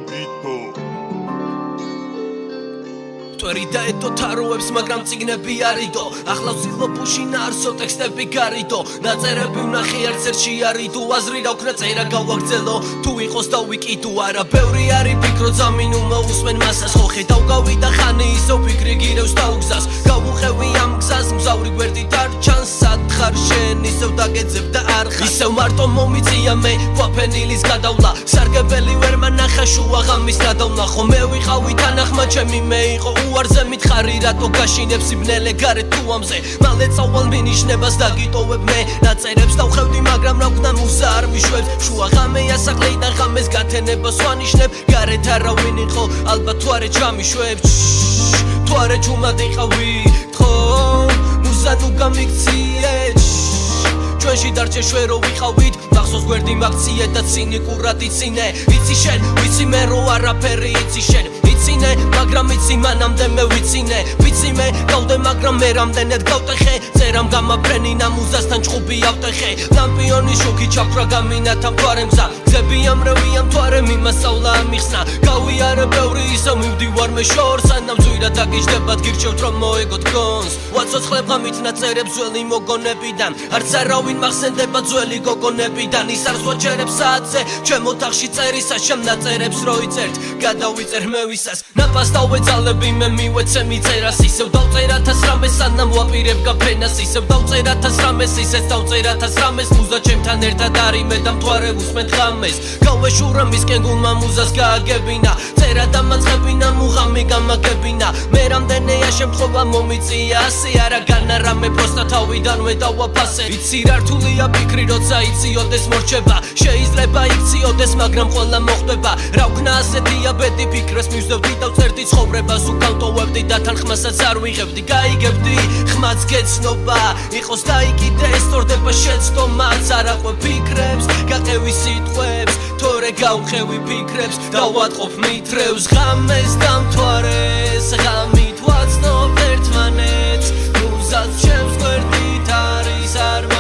გითო ტვერი და ეტო თაროებს მაგრამ წიგნები არიდო ახლა ვცდილობ არსო ტექსტები გარიდო ნაწერები ვნახე არც ერთში არიდო აზრი რა ვქნა წერა გავაგრძელო თუ იყოს და ვიკიდო არა ბევრი არის ფიქრო ძამინუ მოусმენ მასას ხო ხედავ გავიდა ხანი ისო ფიქრი გირევს და უგზას გავუხევი ამ გზას მგზავრი გვერდით არ ჩანს სათხარ შენ ისევ დაგეძებ და არ ხარ ისევ მარტო მომიწია მე ყვაფენილის გადავლა სარგებელი ვერ მანახა შუა ღამის გადავლა ხო მე ვიყავი თანახმა ჩემი მე იყო უარზე მითხარი რატო გაშინებს იბნელე გარეთ თუ ამზე მალე წავალ მინიშნებას დაგიტოვებ მე ნაწერებს დავხევდი მაგრამ რა ვქნა მუზა არ მიშვებს შუა ღამეა სახლიდან ღამეს გათენებას ვანიშნებ გარეთ არავინ იყო ალბათ თუ არა ჩამიშვებ თუ არა ჩუმად იყავი ხო მუზა ნუ გამიქციე ჩვენში დარჩე შვე რო ვიყავით მახსოვს გვერდი მაგციე და ცინიკურად იცინე იცი შენ ვიცი მე რო არაფერი იცი შენ იცინე მაგრამ იცი მანამდე მე ვიცინე ვიცი მე გავდე მაგრამ მე რამდენად გავტეხე წერამ გამაფრენი ნამუზასთან ჭუბი ავტეხე ლამპიონის შუქი ჩაფრა გამინათა მთვარე მგზა გზები ამრევია მთვარე მიმასწავლა ამიხსნა გავიარე ბევრი ისო მივდივარ მე შორს სანამ ზვირად აგიждებად გირჩევთ რომ მოეგოთ გონს ვაცოცხლებ ღამით ნაწერებს ძველი მოგონებიდან არც არავინ მახსენდება ძველი გოგონებიდან ის არ ზვაჩერებს საათზე ჩემ ოთახში წერისას შემ ნაწერებს რო იწერთ გადავიწერ მე ვისას ნაპას დავეძალები მე მივეცე მიწერას ისევ დავწერათას რამეს სანამ ვაპირებ გაფრენას ისევ დავწერათას რამეს ისეც დავწერათას რამეს მუზა ჩემთან ერთად არის მე და მთვარე უსმენთ ღამეს გავეშურა მისკენ გულმა მუზას გააგებინა წერა და მაწყებინა მუღამი გამაგებინა მე რამდენია შემთხვევა მომიწია ასე არაგანა რამე პროსტა თავიდანვე დავაფასე იცი რა რთულია ფიქრი როცა იციოდეს მორჩება შეიძლება იქციოდეს მაგრამ ყველა მოხდება რა ვქნა ასე დიაბეტი ფიქრს მივსდევდი დავწერდი ცხოვრებას უკავტოვებდი და თან ხმასაც არ ვიღებდი გაიგებდი ხმაც გეცნობა იყოს და იქიდე ესტორდება შეცდომაც არაყვე ფიქრებს გაყევი სიტყვებს თორე გავხევი ფიქრებს დავატყობ მითრევს ღამეს და მთვარეს ღამით ვაცნობ ერთმანეთს მუზაც ჩემს გვერდით არის არ